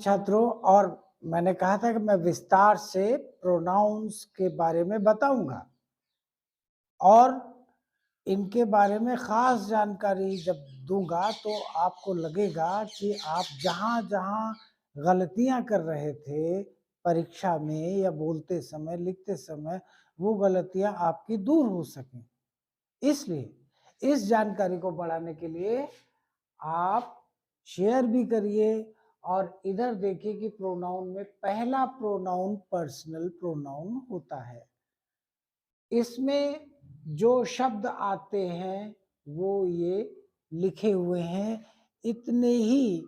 छात्रों, और मैंने कहा था कि मैं विस्तार से प्रोनाउंस के बारे में बताऊंगा और इनके बारे में खास जानकारी जब दूंगा तो आपको लगेगा कि आप जहां-जहां गलतियां कर रहे थे परीक्षा में या बोलते समय, लिखते समय, वो गलतियां आपकी दूर हो सकें। इसलिए इस जानकारी को बढ़ाने के लिए आप शेयर भी करिए और इधर देखिए कि प्रोनाउन में पहला प्रोनाउन पर्सनल प्रोनाउन होता है। इसमें जो शब्द आते हैं वो ये लिखे हुए हैं। इतने ही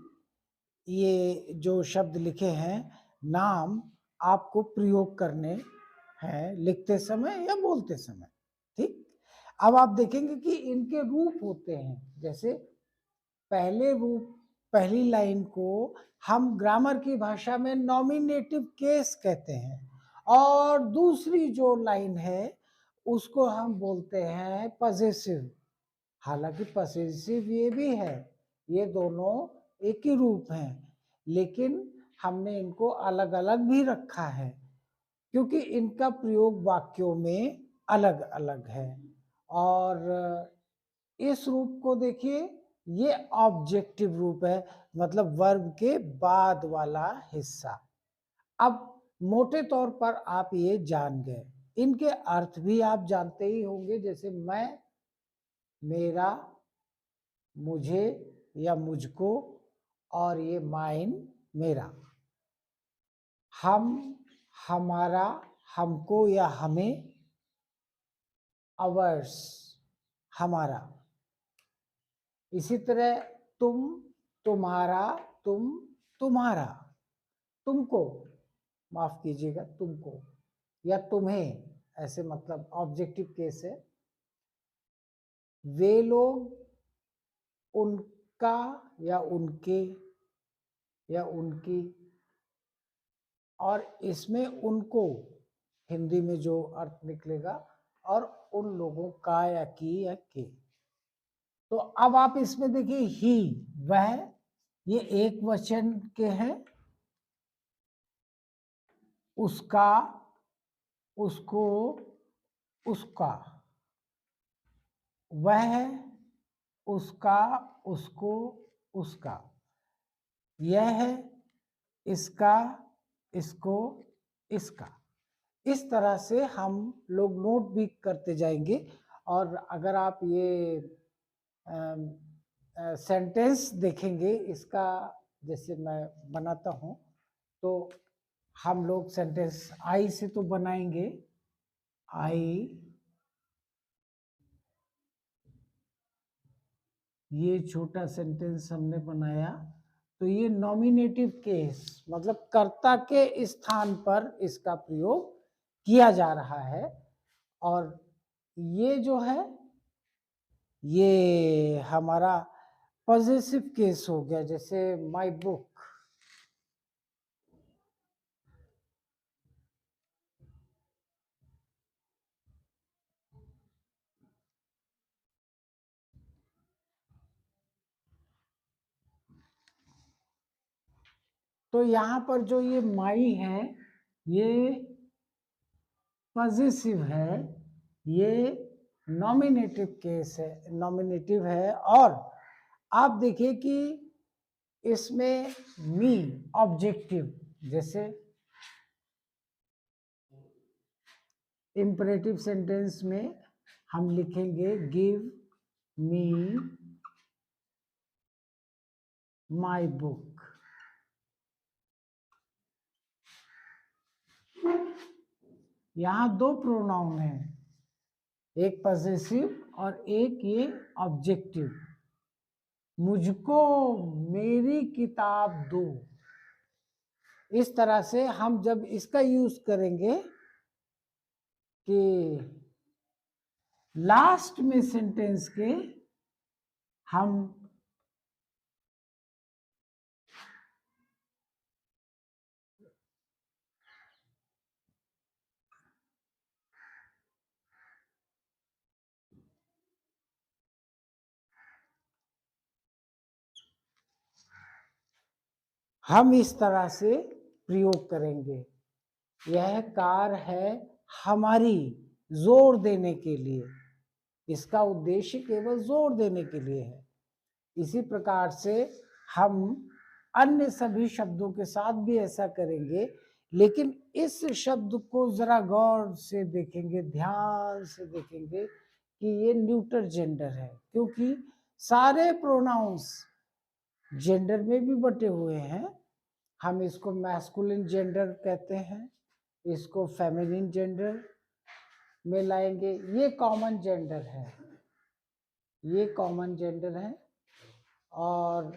ये जो शब्द लिखे हैं नाम आपको प्रयोग करने हैं लिखते समय या बोलते समय। ठीक, अब आप देखेंगे कि इनके रूप होते हैं। जैसे पहले रूप, पहली लाइन को हम ग्रामर की भाषा में नॉमिनेटिव केस कहते हैं और दूसरी जो लाइन है उसको हम बोलते हैं पजेसिव। हालांकि पजेसिव ये भी है, ये दोनों एक ही रूप हैं, लेकिन हमने इनको अलग अलग भी रखा है क्योंकि इनका प्रयोग वाक्यों में अलग अलग है। और इस रूप को देखिए, ये ऑब्जेक्टिव रूप है, मतलब वर्ब के बाद वाला हिस्सा। अब मोटे तौर पर आप ये जान गए, इनके अर्थ भी आप जानते ही होंगे। जैसे मैं, मेरा, मुझे या मुझको, और ये माइन मेरा। हम, हमारा, हमको या हमें, अवर्स हमारा। इसी तरह तुम, तुम्हारा, तुम, तुम्हारा, तुमको, माफ कीजिएगा, तुमको या तुम्हें, ऐसे मतलब ऑब्जेक्टिव केस है। वे लोग, उनका या उनके या उनकी, और इसमें उनको हिंदी में जो अर्थ निकलेगा, और उन लोगों का या की या के। तो अब आप इसमें देखिए ही, वह, ये एक वचन के हैं। उसका, उसको, उसका, वह, उसका, उसको, उसका, यह, इसका, इसको, इसका। इस तरह से हम लोग नोट भी करते जाएंगे। और अगर आप ये सेंटेंस देखेंगे इसका, जैसे मैं बनाता हूं, तो हम लोग सेंटेंस आई से तो बनाएंगे। आई, ये छोटा सेंटेंस हमने बनाया, तो ये नॉमिनेटिव केस, मतलब कर्ता के स्थान पर इसका प्रयोग किया जा रहा है। और ये जो है ये हमारा पॉजिटिव केस हो गया। जैसे माय बुक, तो यहां पर जो ये माई है ये पॉजिटिव है, ये नॉमिनेटिव केस है, नॉमिनेटिव है। और आप देखिए कि इसमें मी ऑब्जेक्टिव, जैसे इंपरेटिव सेंटेंस में हम लिखेंगे गिव मी माय बुक। यहां दो प्रोनाउन हैं, एक पॉसेसिव और एक ये ऑब्जेक्टिव। मुझको मेरी किताब दो। इस तरह से हम जब इसका यूज करेंगे कि लास्ट में सेंटेंस के हम हम इस तरह से प्रयोग करेंगे। यह कार है हमारी, जोर देने के लिए। इसका उद्देश्य केवल जोर देने के लिए है। इसी प्रकार से हम अन्य सभी शब्दों के साथ भी ऐसा करेंगे, लेकिन इस शब्द को जरा गौर से देखेंगे, ध्यान से देखेंगे कि ये न्यूटर जेंडर है, क्योंकि सारे प्रोनाउंस जेंडर में भी बटे हुए हैं। हम इसको मैस्कुलिन जेंडर कहते हैं, इसको फेमिनिन जेंडर में लाएंगे। ये कॉमन जेंडर है, ये कॉमन जेंडर है। और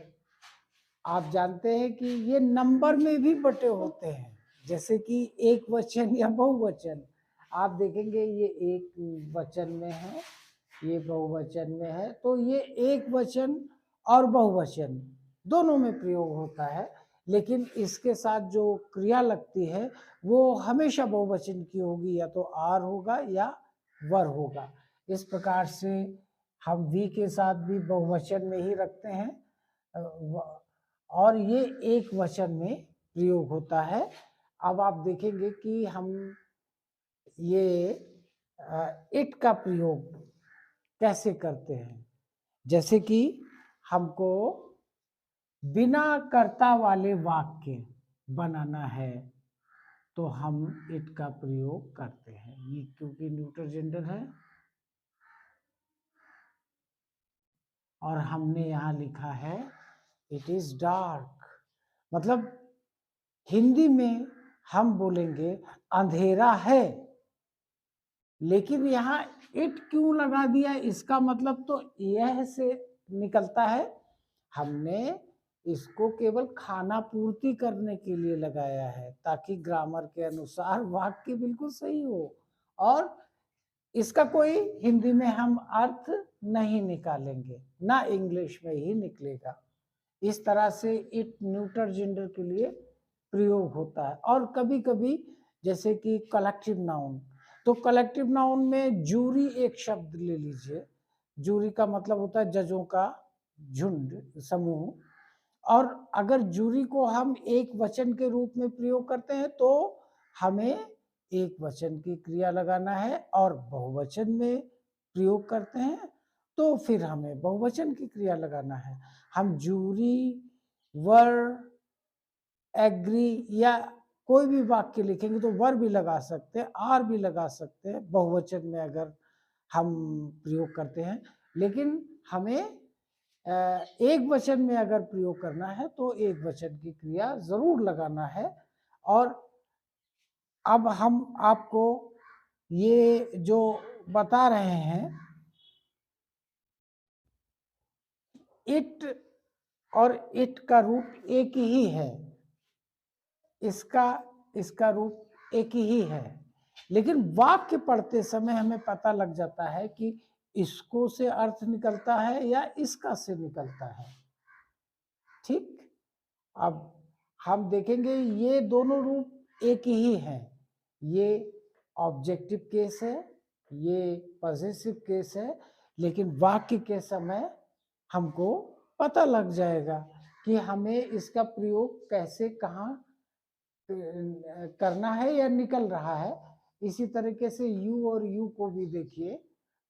आप जानते हैं कि ये नंबर में भी बटे होते हैं, जैसे कि एक वचन या बहुवचन। आप देखेंगे ये एक वचन में है, ये बहुवचन में है, तो ये एक वचन और बहुवचन दोनों में प्रयोग होता है। लेकिन इसके साथ जो क्रिया लगती है वो हमेशा बहुवचन की होगी, या तो आर होगा या वर होगा। इस प्रकार से हम वी के साथ भी बहुवचन में ही रखते हैं, और ये एक वचन में प्रयोग होता है। अब आप देखेंगे कि हम ये इट का प्रयोग कैसे करते हैं। जैसे कि हमको बिना कर्ता वाले वाक्य बनाना है, तो हम इट का प्रयोग करते हैं। ये क्योंकि न्यूटर जेंडर है, और हमने यहाँ लिखा है इट इज डार्क। मतलब हिंदी में हम बोलेंगे अंधेरा है, लेकिन यहाँ इट क्यों लगा दिया, इसका मतलब तो यह से निकलता है। हमने इसको केवल खाना पूर्ति करने के लिए लगाया है, ताकि ग्रामर के अनुसार वाक्य बिल्कुल सही हो, और इसका कोई हिंदी में हम अर्थ नहीं निकालेंगे, ना इंग्लिश में ही निकलेगा। इस तरह से इट न्यूटर जेंडर के लिए प्रयोग होता है। और कभी कभी जैसे कि कलेक्टिव नाउन, तो कलेक्टिव नाउन में जूरी एक शब्द ले लीजिए। जूरी का मतलब होता है जजों का झुंड, समूह। और अगर जूरी को हम एक वचन के रूप में प्रयोग करते हैं तो हमें एक वचन की क्रिया लगाना है, और बहुवचन में प्रयोग करते हैं तो फिर हमें बहुवचन की क्रिया लगाना है। हम जूरी, वर, एग्री या कोई भी वाक्य लिखेंगे तो वर भी लगा सकते हैं, आर भी लगा सकते हैं बहुवचन में अगर हम प्रयोग करते हैं। लेकिन हमें एक वचन में अगर प्रयोग करना है तो एक वचन की क्रिया जरूर लगाना है। और अब हम आपको ये जो बता रहे हैं, इट और इट का रूप एक ही है, इसका इसका रूप एक ही है, लेकिन वाक्य पढ़ते समय हमें पता लग जाता है कि इसको से अर्थ निकलता है या इसका से निकलता है। ठीक, अब हम देखेंगे ये दोनों रूप एक ही हैं। ये ऑब्जेक्टिव केस है, ये पॉजेसिव केस है, लेकिन वाक्य के समय हमको पता लग जाएगा कि हमें इसका प्रयोग कैसे, कहाँ करना है या निकल रहा है। इसी तरीके से यू और यू को भी देखिए,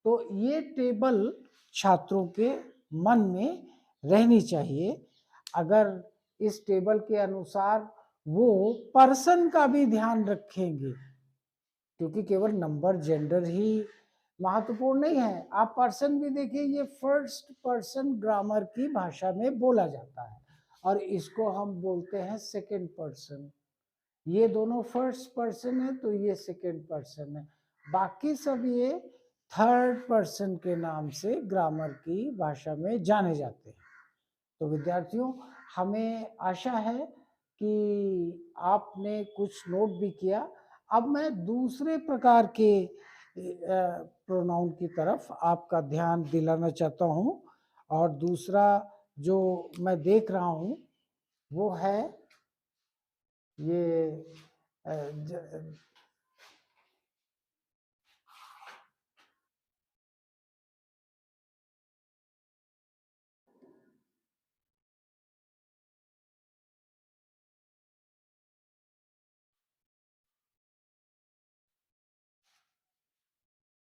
तो ये टेबल छात्रों के मन में रहनी चाहिए। अगर इस टेबल के अनुसार वो पर्सन का भी ध्यान रखेंगे, क्योंकि केवल नंबर जेंडर ही महत्वपूर्ण नहीं है। आप पर्सन भी देखिए, ये फर्स्ट पर्सन ग्रामर की भाषा में बोला जाता है, और इसको हम बोलते हैं सेकंड पर्सन। ये दोनों फर्स्ट पर्सन है तो ये सेकंड पर्सन है, बाकी सब ये थर्ड पर्सन के नाम से ग्रामर की भाषा में जाने जाते हैं। तो विद्यार्थियों, हमें आशा है कि आपने कुछ नोट भी किया। अब मैं दूसरे प्रकार के प्रोनाउन की तरफ आपका ध्यान दिलाना चाहता हूँ, और दूसरा जो मैं देख रहा हूँ वो है ये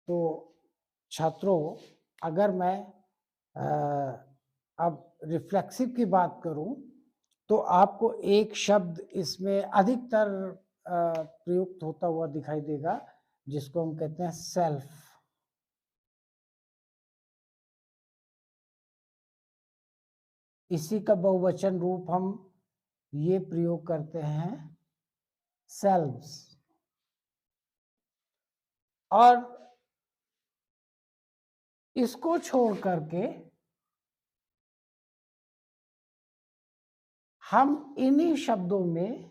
तो छात्रों, अगर मैं अब रिफ्लेक्सिव की बात करूं, तो आपको एक शब्द इसमें अधिकतर प्रयुक्त होता हुआ दिखाई देगा, जिसको हम कहते हैं सेल्फ। इसी का बहुवचन रूप हम ये प्रयोग करते हैं, सेल्व्स। और इसको छोड़ करके हम इन्हीं शब्दों में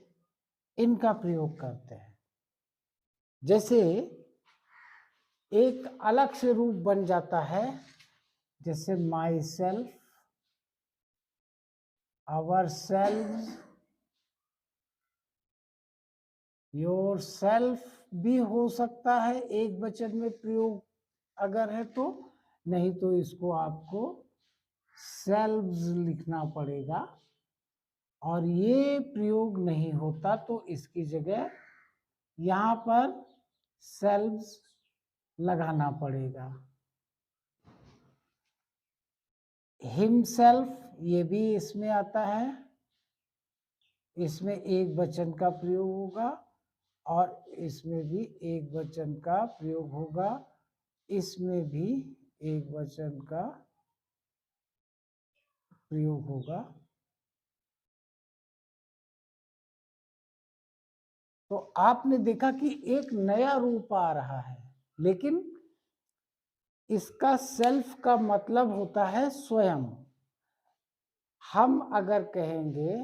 इनका प्रयोग करते हैं। जैसे एक अलग से रूप बन जाता है, जैसे myself, ourself, yourself भी हो सकता है एक वचन में प्रयोग अगर है तो, नहीं तो इसको आपको सेल्व्स लिखना पड़ेगा। और ये प्रयोग नहीं होता तो इसकी जगह यहां पर सेल्व्स लगाना पड़ेगा। हिमसेल्फ ये भी इसमें आता है, इसमें एक वचन का प्रयोग होगा और इसमें भी एक वचन का प्रयोग होगा, इसमें भी एक वचन का प्रयोग होगा। तो आपने देखा कि एक नया रूप आ रहा है, लेकिन इसका सेल्फ का मतलब होता है स्वयं। हम अगर कहेंगे,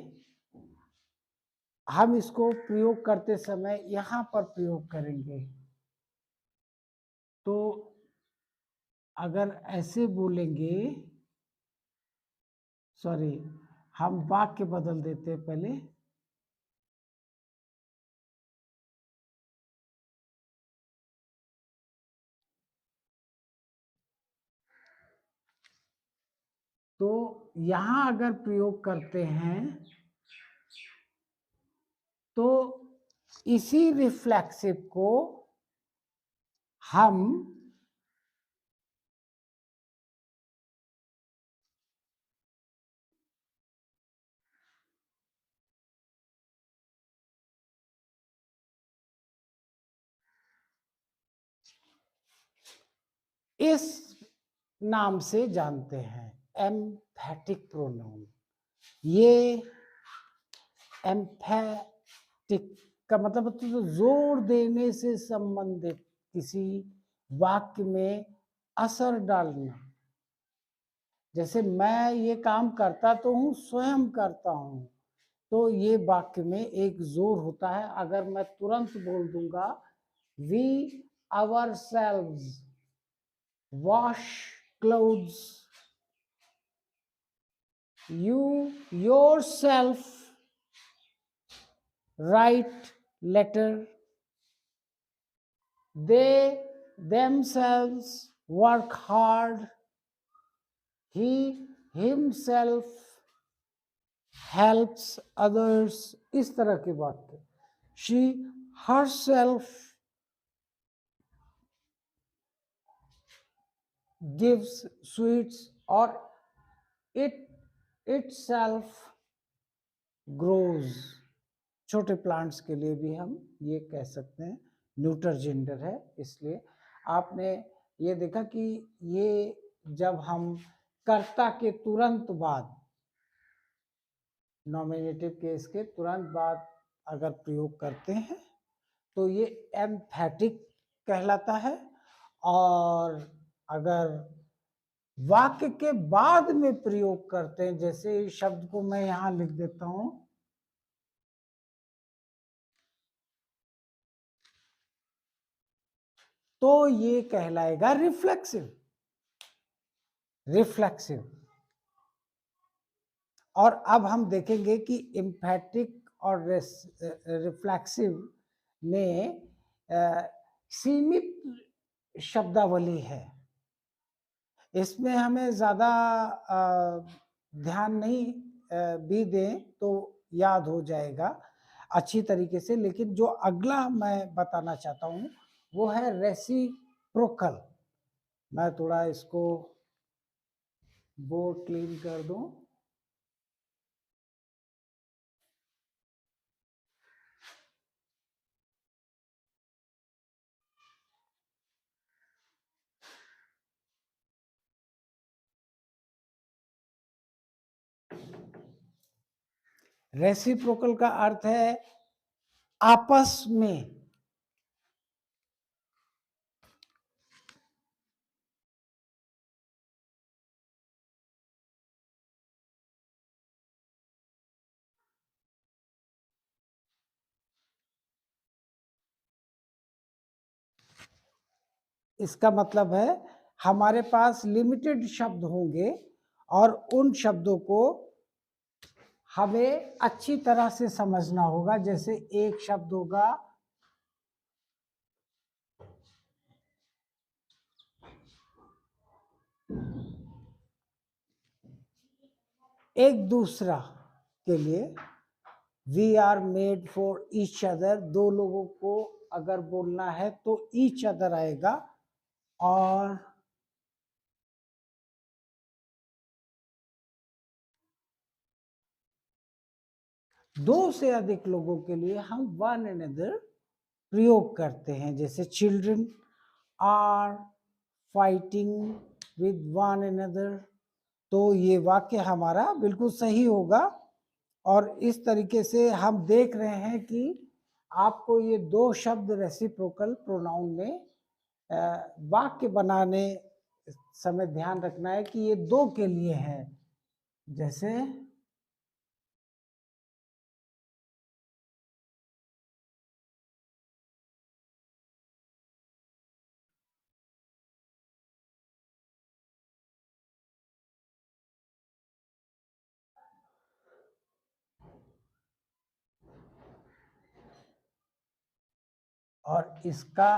हम इसको प्रयोग करते समय यहां पर प्रयोग करेंगे, तो अगर ऐसे बोलेंगे, सॉरी, हम वाक्य बदल देते हैं पहले। तो यहां अगर प्रयोग करते हैं तो इसी रिफ्लेक्सिव को हम इस नाम से जानते हैं, एम्फैटिक प्रोनाउन। ये एम्फैटिक का मतलब होता है जोर देने से संबंधित, किसी वाक्य में असर डालना। जैसे मैं ये काम करता तो हूं, स्वयं करता हूं, तो ये वाक्य में एक जोर होता है। अगर मैं तुरंत बोल दूंगा, we ourselves wash clothes, you yourself write letter, they themselves work hard, he himself helps others, इस तरह की बात है। she herself gives sweets, और it itself grows। छोटे प्लांट्स के लिए भी हम ये कह सकते हैं, न्यूटर जेंडर है। इसलिए आपने ये देखा कि ये जब हम कर्ता के तुरंत बाद, नॉमिनेटिव केस के तुरंत बाद अगर प्रयोग करते हैं तो ये एम्फैटिक कहलाता है। और अगर वाक्य के बाद में प्रयोग करते हैं, जैसे इस शब्द को मैं यहां लिख देता हूं, तो ये कहलाएगा रिफ्लेक्सिव। रिफ्लेक्सिव। और अब हम देखेंगे कि एम्फैटिक और रिफ्लेक्सिव में सीमित शब्दावली है। इसमें हमें ज्यादा ध्यान नहीं भी दें तो याद हो जाएगा अच्छी तरीके से। लेकिन जो अगला मैं बताना चाहता हूं वो है प्रोकल। मैं थोड़ा इसको बोर्ड क्लीन कर दूं। रेसिप्रोकल का अर्थ है आपस में। इसका मतलब है हमारे पास लिमिटेड शब्द होंगे और उन शब्दों को हमें अच्छी तरह से समझना होगा। जैसे एक शब्द होगा एक दूसरा के लिए, we are made for each other. दो लोगों को अगर बोलना है तो ईच अदर आएगा, और दो से अधिक लोगों के लिए हम वन अनदर प्रयोग करते हैं। जैसे children are fighting with one another, तो ये वाक्य हमारा बिल्कुल सही होगा। और इस तरीके से हम देख रहे हैं कि आपको ये दो शब्द रेसिप्रोकल प्रोनाउन में वाक्य बनाने समय ध्यान रखना है कि ये दो के लिए है। जैसे और इसका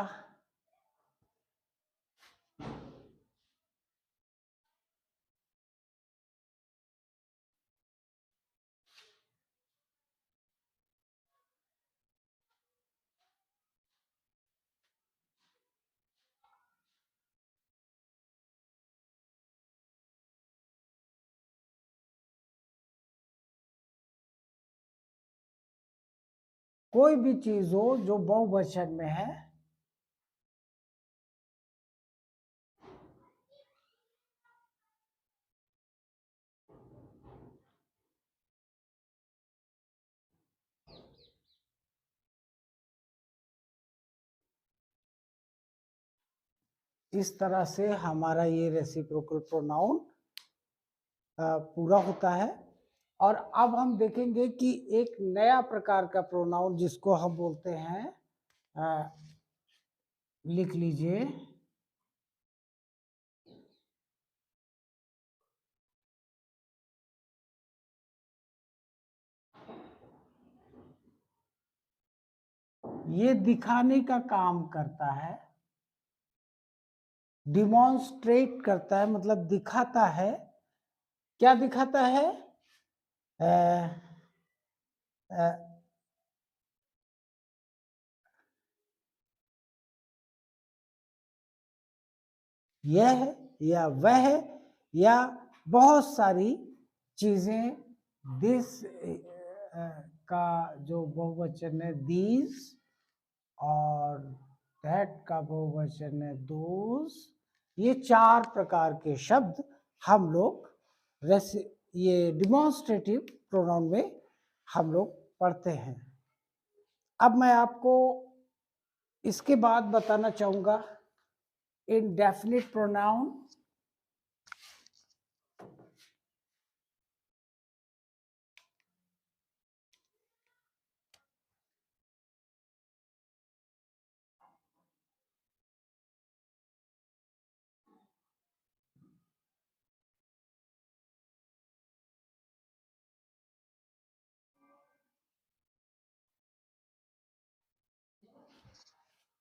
कोई भी चीज हो जो बहुवचन में है, इस तरह से हमारा ये रेसिप्रोकल प्रोनाउन पूरा होता है। और अब हम देखेंगे कि एक नया प्रकार का प्रोनाउन जिसको हम बोलते हैं, लिख लीजिए, ये दिखाने का काम करता है, डिमॉन्स्ट्रेट करता है, मतलब दिखाता है। क्या दिखाता है? अ, अ, यह है या वह है या बहुत सारी चीजें। दिस का जो बहुवचन है दीज, और दैट का बहुवचन है दोज। ये चार प्रकार के शब्द हम लोग ये डिमॉन्स्ट्रेटिव प्रोनाउन में हम लोग पढ़ते हैं। अब मैं आपको इसके बाद बताना चाहूंगा इनडेफिनिट प्रोनाउन।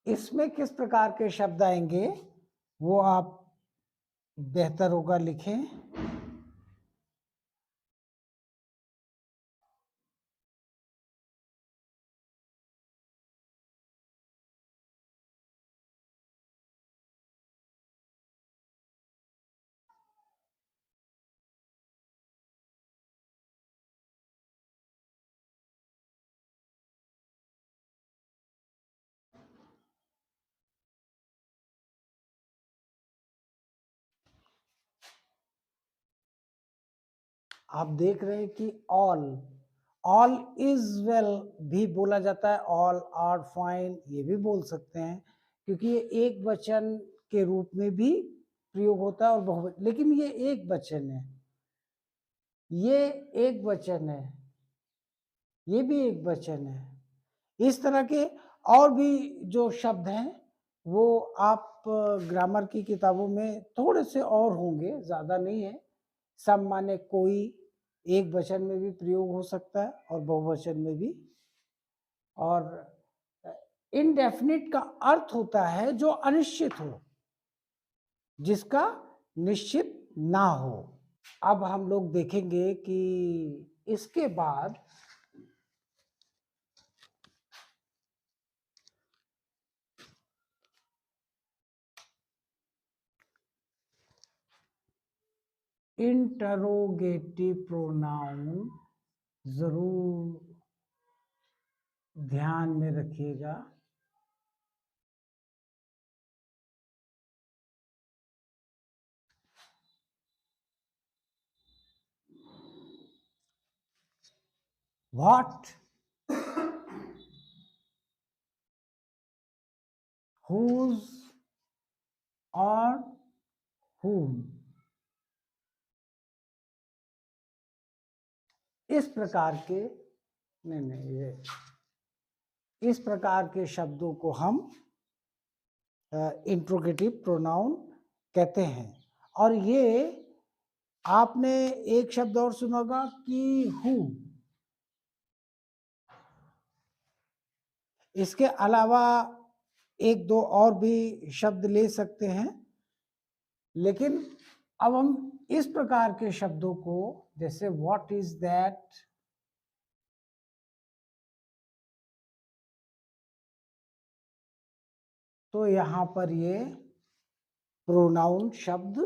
इसमें किस प्रकार के शब्द आएंगे वो आप बेहतर होगा लिखें। आप देख रहे हैं कि ऑल इज वेल भी बोला जाता है, ऑल आर फाइन ये भी बोल सकते हैं, क्योंकि ये एक वचन के रूप में भी प्रयोग होता है और बहुवचन, लेकिन ये एक वचन है, ये एक वचन है, ये भी एक वचन है। इस तरह के और भी जो शब्द हैं वो आप ग्रामर की किताबों में थोड़े से और होंगे, ज्यादा नहीं है। सम माने कोई एक वचन में भी प्रयोग हो सकता है और बहुवचन में भी। और इनडेफिनिट का अर्थ होता है जो अनिश्चित हो, जिसका निश्चित ना हो। अब हम लोग देखेंगे कि इसके बाद इंटरोगेटिव प्रोनाउन जरूर ध्यान में रखिएगा। व्हाट, whose और whom, इस प्रकार के ये इस प्रकार के शब्दों को हम इंट्रोगेटिव प्रोनाउन कहते हैं। और ये आपने एक शब्द और सुना होगा कि हु। इसके अलावा एक दो और भी शब्द ले सकते हैं, लेकिन अब हम इस प्रकार के शब्दों को, जैसे व्हाट इज दैट, तो यहां पर ये प्रोनाउन शब्द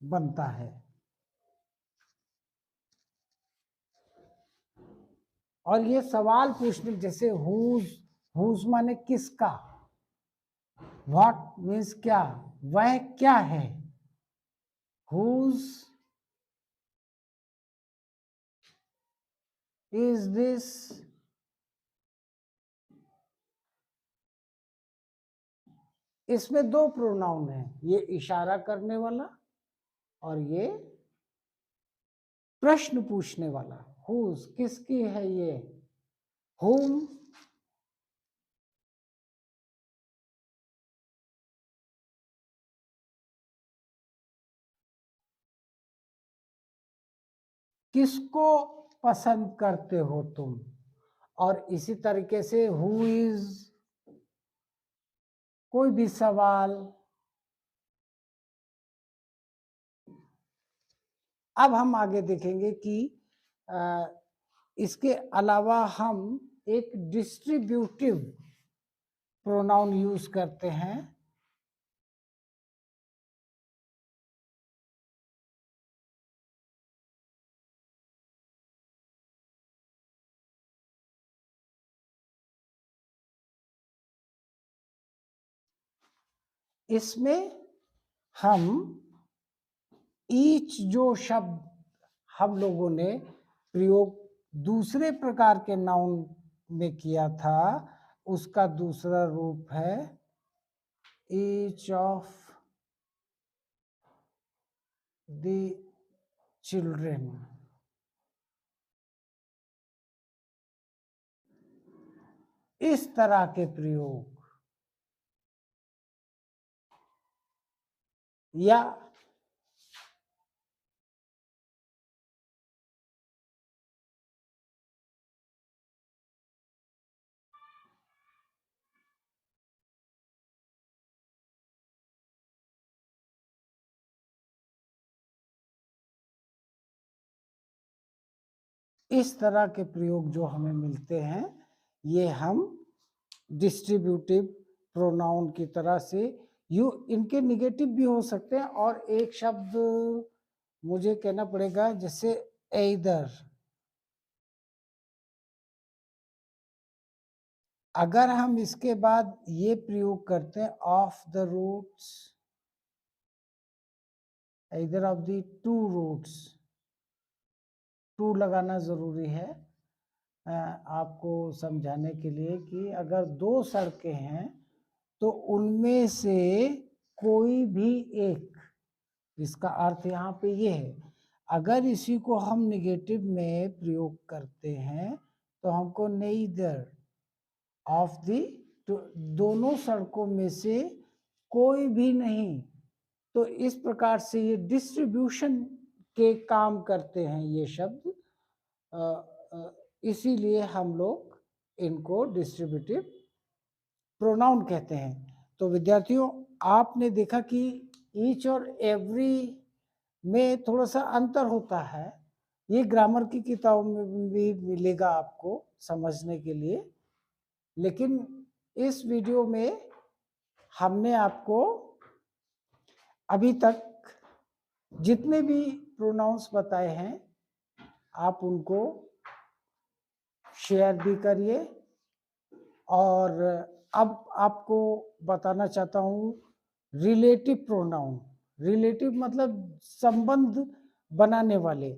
बनता है। और ये सवाल पूछने, जैसे हुज माने किसका, व्हाट मीन्स क्या, वह क्या है, हुज इज दिस, इसमें दो प्रोनाउन है, ये इशारा करने वाला और ये प्रश्न पूछने वाला। हुज किसकी है ये, हुम किसको पसंद करते हो तुम। और इसी तरीके से हु इज, कोई भी सवाल। अब हम आगे देखेंगे कि इसके अलावा हम एक डिस्ट्रीब्यूटिव प्रोनाउन यूज करते हैं। इसमें हम ईच जो शब्द हम लोगों ने प्रयोग दूसरे प्रकार के नाउन में किया था, उसका दूसरा रूप है ईच ऑफ द चिल्ड्रेन। इस तरह के प्रयोग या इस तरह के प्रयोग जो हमें मिलते हैं, ये हम डिस्ट्रीब्यूटिव प्रोनाउन की तरह से इनके निगेटिव भी हो सकते हैं। और एक शब्द मुझे कहना पड़ेगा, जैसे एइदर, अगर हम इसके बाद ये प्रयोग करते हैं ऑफ द रूट्स इधर of the two roots, to लगाना ज़रूरी है आपको समझाने के लिए कि अगर दो सड़कें हैं तो उनमें से कोई भी एक, इसका अर्थ यहाँ पे ये है, अगर इसी को हम नेगेटिव में प्रयोग करते हैं तो हमको नेइदर ऑफ दी, दोनों सड़कों में से कोई भी नहीं, तो इस प्रकार से ये डिस्ट्रीब्यूशन के काम करते हैं ये शब्द, इसीलिए हम लोग इनको डिस्ट्रीब्यूटिव प्रोनाउन कहते हैं। तो विद्यार्थियों, आपने देखा कि ईच और एवरी में थोड़ा सा अंतर होता है, ये ग्रामर की किताबों में भी मिलेगा आपको समझने के लिए, लेकिन इस वीडियो में हमने आपको अभी तक जितने भी प्रोनाउंस बताए हैं आप उनको शेयर भी करिए, और अब आपको बताना चाहता हूँ रिलेटिव प्रोनाउन। रिलेटिव मतलब संबंध बनाने वाले,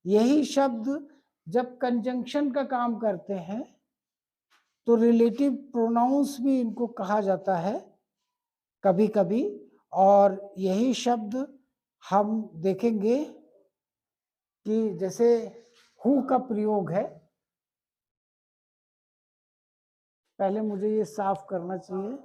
यही शब्द जब कंजंक्शन का काम करते हैं तो रिलेटिव प्रोनाउंस भी इनको कहा जाता है कभी कभी, और यही शब्द हम देखेंगे कि जैसे हु का प्रयोग है, पहले मुझे ये साफ करना चाहिए।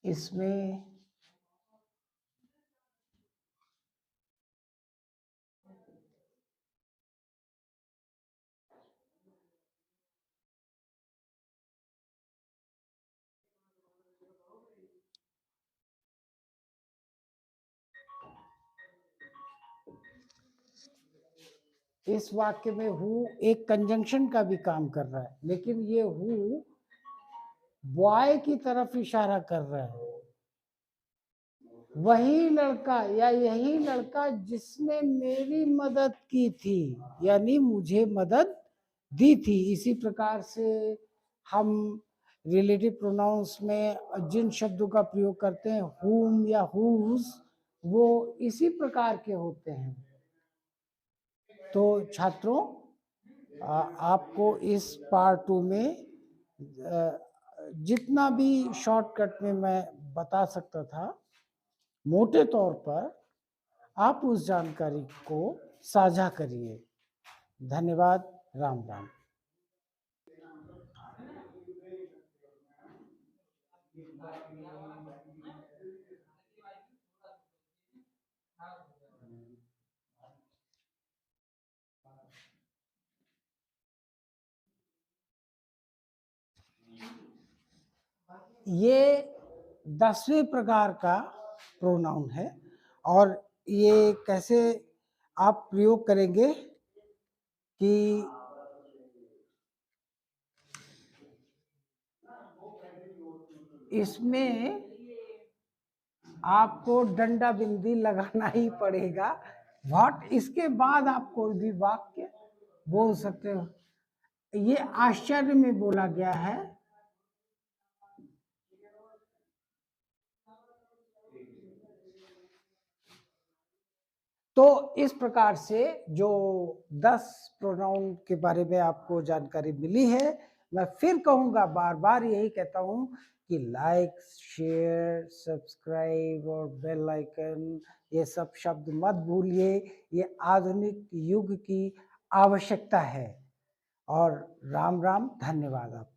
इसमें इस वाक्य में हु एक कंजंक्शन का भी काम कर रहा है, लेकिन ये हु बॉय की तरफ इशारा कर रहा है, वही लड़का या यही लड़का जिसने मेरी मदद की थी, यानी मुझे मदद दी थी। इसी प्रकार से हम रिलेटिव प्रोनाउंस में जिन शब्दों का प्रयोग करते हैं whom या whose, वो इसी प्रकार के होते हैं। तो छात्रों, आपको इस पार्ट 2 में जितना भी शॉर्टकट में मैं बता सकता था, मोटे तौर पर आप उस जानकारी को साझा करिए। धन्यवाद। राम राम। ये 10वें प्रकार का प्रोनाउन है, और ये कैसे आप प्रयोग करेंगे कि इसमें आपको डंडा बिंदी लगाना ही पड़ेगा। व्हाट, इसके बाद आप कोई भी वाक्य बोल सकते हो। ये आश्चर्य में बोला गया है। तो इस प्रकार से जो 10 प्रोनाउन के बारे में आपको जानकारी मिली है, मैं फिर कहूंगा, बार बार यही कहता हूं कि लाइक, शेयर, सब्सक्राइब और बेल आइकन, ये सब शब्द मत भूलिए। ये आधुनिक युग की आवश्यकता है। और राम राम, धन्यवाद आप।